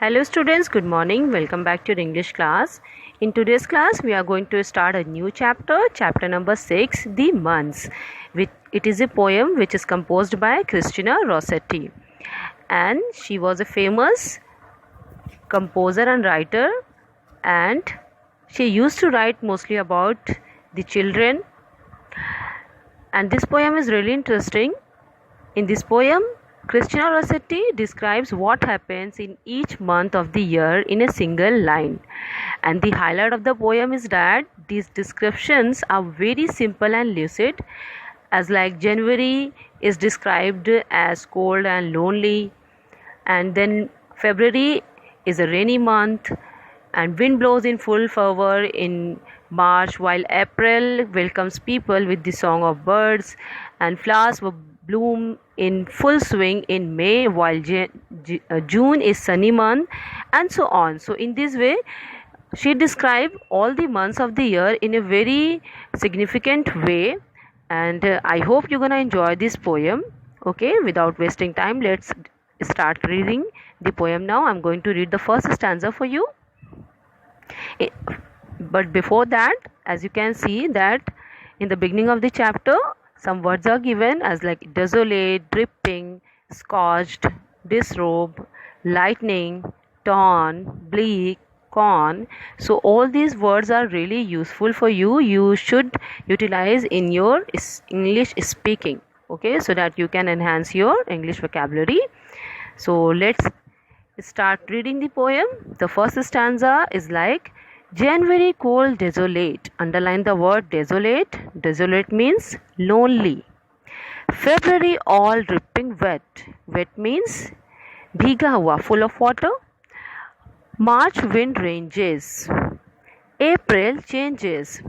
Hello students, good morning. Welcome back to your English class. In today's class, we are going to start a new chapter, chapter number 6, The Months. It is a poem which is composed by Christina Rossetti. And she was a famous composer and writer, and she used to write mostly about the children. And this poem is really interesting. In this poem, Christina Rossetti describes what happens in each month of the year in a single line. And the highlight of the poem is that these descriptions are very simple and lucid, as like January is described as cold and lonely, and then February is a rainy month, and wind blows in full fervor in March, while April welcomes people with the song of birds, and flowers will bloom in full swing in May, while June is sunny month, and so on. So in this way, she described all the months of the year in a very significant way, and I hope you're gonna enjoy this poem. Okay, without wasting time, let's start reading the poem now. I'm going to read the first stanza for you. But before that, as you can see that in the beginning of the chapter, some words are given as like desolate, dripping, scorched, disrobe, lightning, torn, bleak, corn. So all these words are really useful for you. You should utilize in your English speaking, okay, so that you can enhance your English vocabulary. So let's start reading the poem. The first stanza is like January cold, desolate. Underline the word desolate. Desolate means lonely. February all dripping wet. Wet means bhiga hua, full of water. March wind ranges. April changes.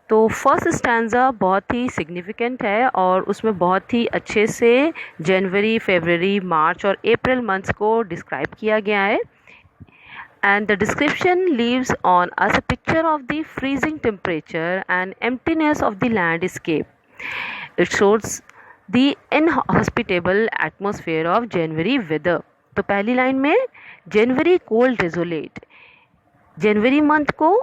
तो first stanza बहुत ही significant है और उसमें बहुत ही अच्छे से जनवरी, फरवरी, मार्च और अप्रैल months को डिस्क्राइब किया गया है. And the description leaves on us a picture of the freezing temperature and emptiness of the landscape. It shows the inhospitable atmosphere of January weather. तो पहली लाइन में जनवरी कोल्ड डेजोलेट, जनवरी मंथ को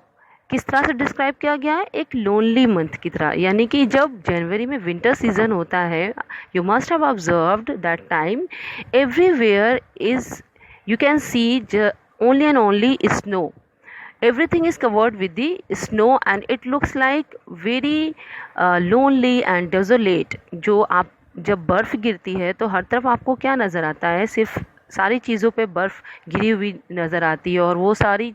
किस तरह से डिस्क्राइब किया गया है, एक लोनली मंथ की तरह. यानी कि जब जनवरी में विंटर सीजन होता है, you must have observed that time everywhere is you can see only and only snow. Everything is covered with the snow and it looks like very lonely and desolate. जो आप जब बर्फ़ गिरती है तो हर तरफ आपको क्या नज़र आता है, सिर्फ सारी चीज़ों पे बर्फ़ गिरी हुई नज़र आती है और वो सारी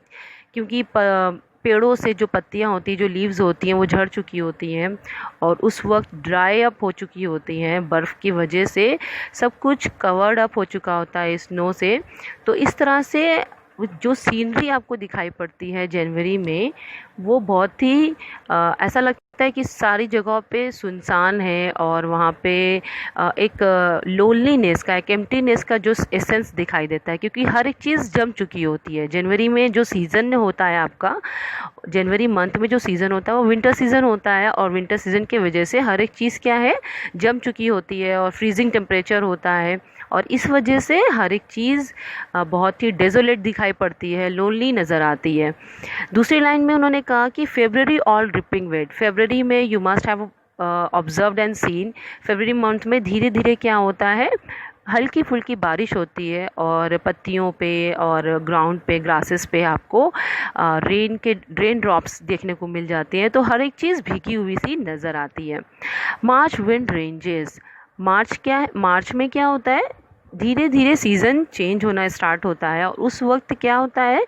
क्योंकि पेड़ों से जो पत्तियां होती हैं, जो लीव्स होती हैं, वो झड़ चुकी होती हैं और उस वक्त ड्राई अप हो चुकी होती हैं. बर्फ़ की वजह से सब कुछ कवर्ड अप हो चुका होता है स्नो से. तो इस तरह से जो सीनरी आपको दिखाई पड़ती है जनवरी में, वो बहुत ही ऐसा लगता है कि सारी जगहों पे सुनसान है और वहाँ पे एक लोनलीनेस का, एक एम्प्टीनेस का जो एसेंस दिखाई देता है, क्योंकि हर एक चीज़ जम चुकी होती है. जनवरी में जो सीज़न होता है आपका, जनवरी मंथ में जो सीज़न होता है वो विंटर सीज़न होता है और विंटर सीज़न की वजह से हर एक चीज़ क्या है, जम चुकी होती है और फ्रीजिंग टेम्परेचर होता है और इस वजह से हर एक चीज़ बहुत ही डेजोलेट दिखाई पड़ती है, लोनली नज़र आती है. दूसरी लाइन में उन्होंने कहा कि February all dripping wet. February में you must have observed and seen, February month में धीरे धीरे क्या होता है, हल्की फुल्की बारिश होती है और पत्तियों पे और ग्राउंड पे, ग्रासेस पे आपको रेन ड्रॉप्स देखने को मिल जाती हैं. तो हर एक चीज़ भीगी हुई सी नज़र आती है. मार्च विंड रेंजेस. मार्च में क्या होता है, धीरे धीरे सीज़न चेंज होना स्टार्ट होता है और उस वक्त क्या होता है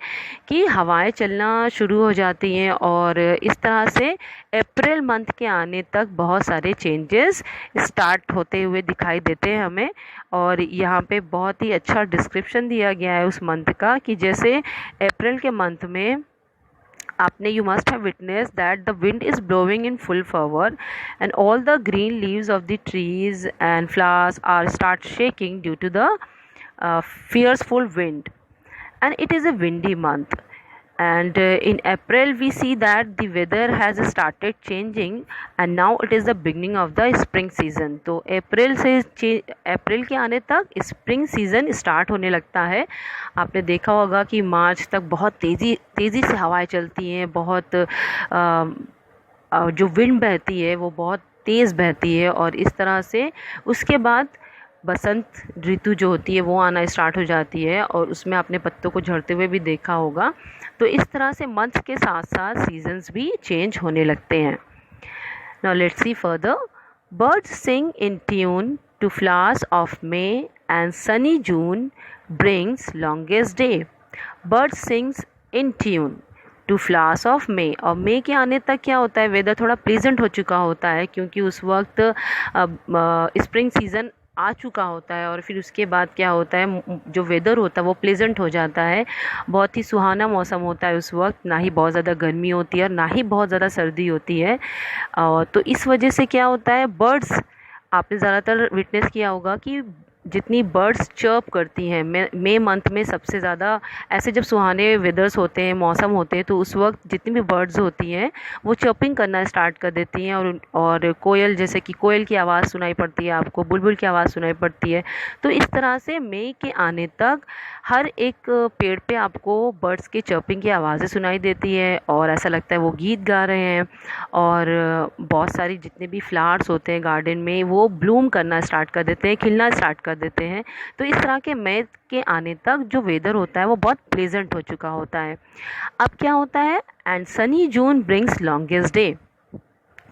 कि हवाएं चलना शुरू हो जाती हैं और इस तरह से अप्रैल मंथ के आने तक बहुत सारे चेंजेस स्टार्ट होते हुए दिखाई देते हैं हमें. और यहाँ पे बहुत ही अच्छा डिस्क्रिप्शन दिया गया है उस मंथ का कि जैसे अप्रैल के मंथ में आपने you must have witnessed that the wind is blowing in full fervor and all the green leaves of the trees and flowers are start shaking due to the fierceful wind, and it is a windy month. and in April we see that the weather has started changing and now it is the beginning of the spring season. तो अप्रैल के आने तक spring season start होने लगता है. आपने देखा होगा कि मार्च तक बहुत तेज़ी से हवाएं चलती हैं, बहुत जो विंड बहती है वो बहुत तेज़ बहती है, और इस तरह से उसके बाद बसंत ऋतु जो होती है वो आना स्टार्ट हो जाती है, और उसमें आपने पत्तों को झड़ते हुए भी देखा होगा. तो इस तरह से मंथ के साथ साथ सीजन्स भी चेंज होने लगते हैं. Now let's see further. Birds sing in tune to flowers of May and sunny June brings longest day. Birds sings in tune to flowers of May. और मे के आने तक क्या होता है, वेदर थोड़ा प्लीजेंट हो चुका होता है, क्योंकि उस वक्त स्प्रिंग सीज़न आ चुका होता है, और फिर उसके बाद क्या होता है, जो वेदर होता है वो प्लेजेंट हो जाता है. बहुत ही सुहाना मौसम होता है उस वक्त, ना ही बहुत ज़्यादा गर्मी होती है और ना ही बहुत ज़्यादा सर्दी होती है. तो इस वजह से क्या होता है, बर्ड्स, आपने ज़्यादातर विटनेस किया होगा कि जितनी बर्ड्स चर्प करती हैं मई मंथ में सबसे ज़्यादा, ऐसे जब सुहाने वेदर्स होते हैं, मौसम होते हैं, तो उस वक्त जितनी भी बर्ड्स होती हैं वो चर्पिंग करना स्टार्ट कर देती हैं. और कोयल, जैसे कि कोयल की आवाज़ सुनाई पड़ती है आपको, बुलबुल की आवाज़ सुनाई पड़ती है. तो इस तरह से मई के आने तक हर एक पेड़ पे आपको बर्ड्स की चर्पिंग की आवाज़ें सुनाई देती है, और ऐसा लगता है वो गीत गा रहे हैं. और बहुत सारी जितने भी फ्लावर्स होते हैं गार्डन में वो ब्लूम करना स्टार्ट कर देते हैं, खिलना स्टार्ट कर देते हैं. तो इस तरह के मई के आने तक जो वेदर होता है वो बहुत प्लेजेंट हो चुका होता है. अब क्या होता है, and sunny June brings longest day.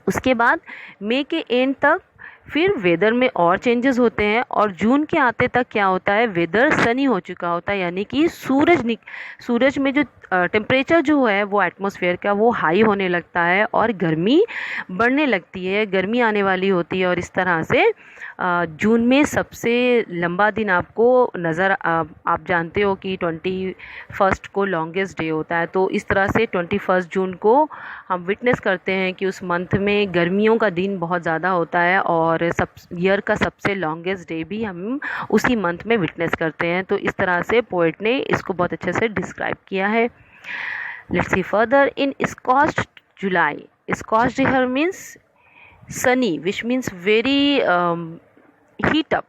उसके बाद मई के एंड तक फिर वेदर में और चेंजेस होते हैं, और जून के आते तक क्या होता है, वेदर सनी हो चुका होता है, यानी कि सूरज में जो टेम्परेचर जो है वो एटमॉस्फेयर का वो हाई होने लगता है, और गर्मी बढ़ने लगती है, गर्मी आने वाली होती है. और इस तरह से जून में सबसे लंबा दिन आपको आप जानते हो कि 21 को लॉन्गेस्ट डे होता है. तो इस तरह से 21 जून को हम विटनेस करते हैं कि उस मंथ में गर्मियों का दिन बहुत ज़्यादा होता है, और ईयर का सबसे लॉन्गेस्ट डे भी हम उसी मंथ में विटनेस करते हैं. तो इस तरह से पोएट ने इसको बहुत अच्छे से डिस्क्राइब किया है. Let's see further. In स्कॉच्ड July. स्कॉच्ड here means Sunny, which means very heat up.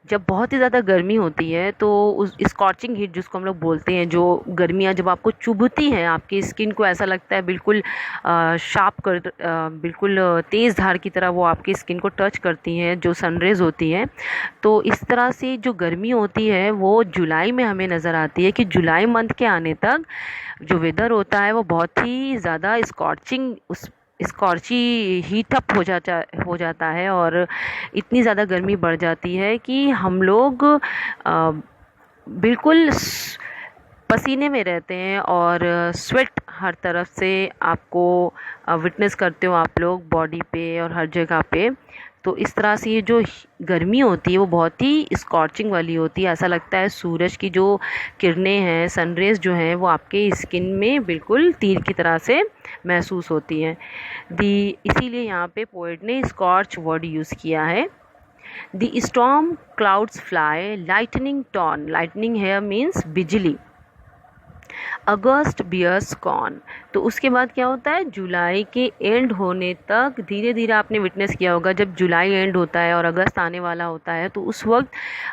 जब बहुत ही ज़्यादा गर्मी होती है तो उस स्कॉचिंग हीट जिसको हम लोग बोलते हैं, जो गर्मियाँ जब आपको चुभती हैं, आपकी स्किन को ऐसा लगता है बिल्कुल बिल्कुल तेज़ धार की तरह वो आपकी स्किन को टच करती हैं, जो सनरेज होती हैं. तो इस तरह से जो गर्मी होती है वो जुलाई में हमें नज़र आती है, कि जुलाई मंथ के आने तक जो वेदर होता है वो बहुत ही ज़्यादा स्कॉर्ची हीट अप हो जाता है, और इतनी ज़्यादा गर्मी बढ़ जाती है कि हम लोग बिल्कुल पसीने में रहते हैं, और स्वेट हर तरफ से आपको विटनेस करते हो आप लोग, बॉडी पे और हर जगह पे. तो इस तरह से ये जो गर्मी होती है वो बहुत ही स्कॉचिंग वाली होती है. ऐसा लगता है सूरज की जो किरणें हैं, सनरेज जो हैं, वो आपके स्किन में बिल्कुल तीर की तरह से महसूस होती हैं. इसीलिए यहाँ पे पोएट ने स्कॉच वर्ड यूज़ किया है. The storm clouds fly lightning torn. Lightning here means बिजली. August bears corn. तो उसके बाद क्या होता है, जुलाई के एंड होने तक धीरे धीरे आपने विटनेस किया होगा, जब जुलाई एंड होता है और अगस्त आने वाला होता है तो उस वक्त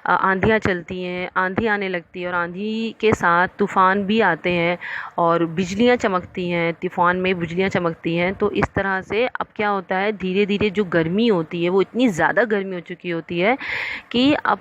आंधियाँ चलती हैं, आंधी आने लगती है, और आंधी के साथ तूफ़ान भी आते हैं और बिजलियाँ चमकती हैं, तूफ़ान में बिजलियाँ चमकती हैं. तो इस तरह से अब क्या होता है, धीरे धीरे जो गर्मी होती है वो इतनी ज़्यादा गर्मी हो चुकी होती है कि अब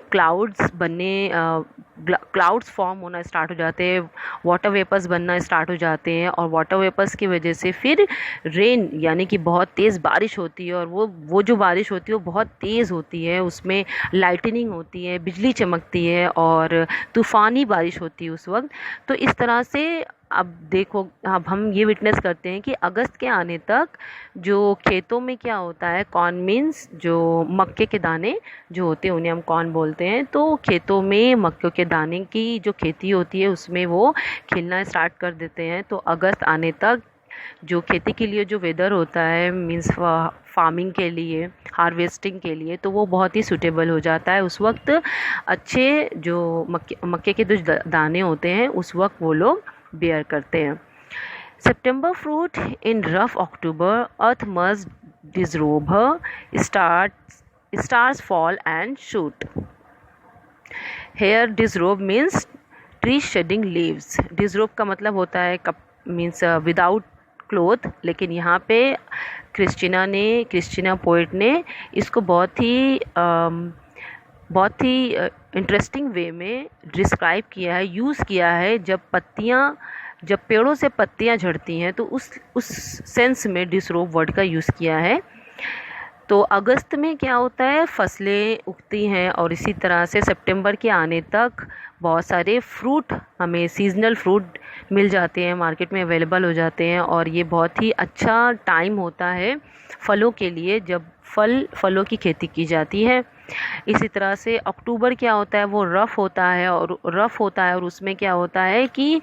क्लाउड्स फॉर्म होना स्टार्ट हो जाते हैं, वाटर वेपर्स बनना स्टार्ट हो जाते हैं, और वाटर वेपर्स की वजह से फिर रेन यानी कि बहुत तेज़ बारिश होती है, और वो जो बारिश होती है वो बहुत तेज़ होती है, उसमें लाइटनिंग होती है, बिजली चमकती है, और तूफ़ानी बारिश होती है उस वक्त. तो इस तरह से अब देखो, अब हम ये विटनेस करते हैं कि अगस्त के आने तक जो खेतों में क्या होता है, कॉर्न मीन्स जो मक्के के दाने जो होते हैं उन्हें हम कॉर्न बोलते हैं. तो खेतों में मक्के के दाने की जो खेती होती है उसमें वो खिलना स्टार्ट कर देते हैं. तो अगस्त आने तक जो खेती के लिए जो वेदर होता है, मीन्स फार्मिंग के लिए, हार्वेस्टिंग के लिए, तो वो बहुत ही सूटेबल हो जाता है. उस वक्त अच्छे जो मक्के के जो दाने होते हैं उस वक्त वो लोग बेयर करते हैं. September fruit in rough October, earth must disrobe her, stars fall and shoot. Here disrobe means tree shedding leaves. Disrobe का मतलब होता है मीन्स विदाउट क्लोथ, लेकिन यहाँ पे क्रिस्टीना पोइट ने इसको बहुत ही इंटरेस्टिंग वे में डिस्क्राइब किया है, यूज़ किया है। जब पेड़ों से पत्तियाँ झड़ती हैं तो उस सेंस में डिसरोब वर्ड का यूज़ किया है। तो अगस्त में क्या होता है, फसलें उगती हैं और इसी तरह से सितंबर के आने तक बहुत सारे फ्रूट, हमें सीजनल फ्रूट मिल जाते हैं, मार्केट में अवेलेबल हो जाते हैं। और ये बहुत ही अच्छा टाइम होता है फलों के लिए, जब फलों की खेती की जाती है। इसी तरह से अक्टूबर क्या होता है, वो रफ़ होता है और उसमें क्या होता है कि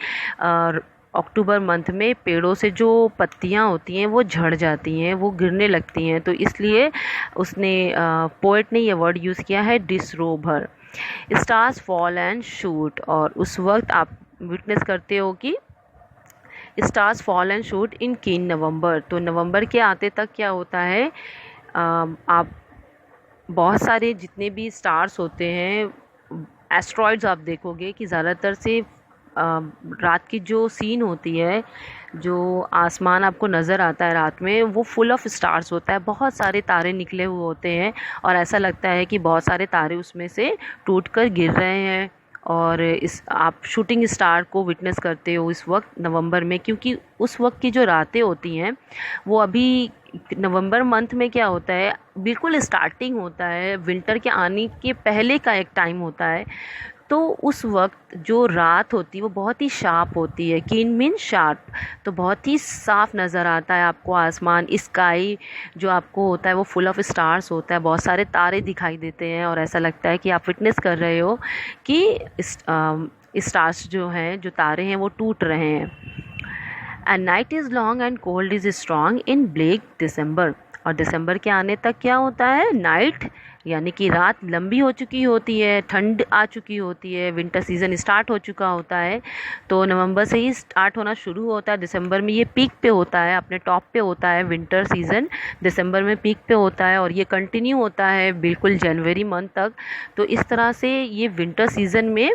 अक्टूबर मंथ में पेड़ों से जो पत्तियां होती हैं वो झड़ जाती हैं, वो गिरने लगती हैं। तो इसलिए पोएट ने ये वर्ड यूज़ किया है डिसरोबर। स्टार्स फॉल एंड शूट, और उस वक्त आप विटनेस करते हो कि stars fall and shoot in कीन नवंबर। तो नवंबर के आते तक क्या होता है, आप बहुत सारे जितने भी स्टार्स होते हैं, एस्ट्रॉइड्स, आप देखोगे कि ज़्यादातर से रात की जो सीन होती है, जो आसमान आपको नज़र आता है रात में, वो फुल ऑफ स्टार्स होता है। बहुत सारे तारे निकले हुए होते हैं और ऐसा लगता है कि बहुत सारे तारे उसमें से टूटकर गिर रहे हैं। और आप शूटिंग स्टार को विटनेस करते हो इस वक्त नवंबर में, क्योंकि उस वक्त की जो रातें होती हैं वो अभी नवंबर मंथ में क्या होता है, बिल्कुल स्टार्टिंग होता है, विंटर के आने के पहले का एक टाइम होता है। तो उस वक्त जो रात होती है वो बहुत ही शार्प होती है, कीन मीन शार्प। तो बहुत ही साफ नज़र आता है आपको आसमान, स्काई जो आपको होता है वो फुल ऑफ स्टार्स होता है, बहुत सारे तारे दिखाई देते हैं और ऐसा लगता है कि आप विटनेस कर रहे हो कि स्टार्स जो हैं, जो तारे हैं, वो टूट रहे हैं। And night is long and cold is strong in bleak December. और दिसंबर के आने तक क्या होता है, नाइट यानी कि रात लंबी हो चुकी होती है, ठंड आ चुकी होती है, विंटर सीज़न स्टार्ट हो चुका होता है। तो नवंबर से ही स्टार्ट होना शुरू होता है, दिसंबर में ये पीक पे होता है, अपने टॉप पे होता है विंटर सीज़न, दिसंबर में पीक पे होता है और ये कंटिन्यू होता है बिल्कुल जनवरी मंथ तक। तो इस तरह से ये विंटर सीज़न में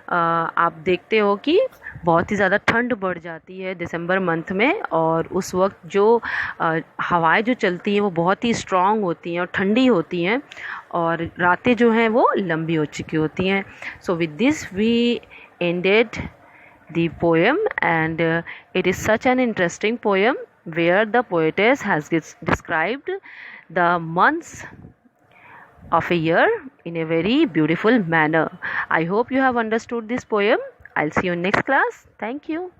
आप देखते हो कि बहुत ही ज़्यादा ठंड बढ़ जाती है दिसंबर मंथ में, और उस वक्त जो हवाएं जो चलती हैं वो बहुत ही स्ट्रॉन्ग होती हैं और ठंडी होती हैं, और रातें जो हैं वो लंबी हो चुकी होती हैं। So with this we ended the poem, and it is such an interesting poem where the poetess has described the months of a year in a very beautiful manner. I hope you have understood this poem. I'll see you next class. Thank you.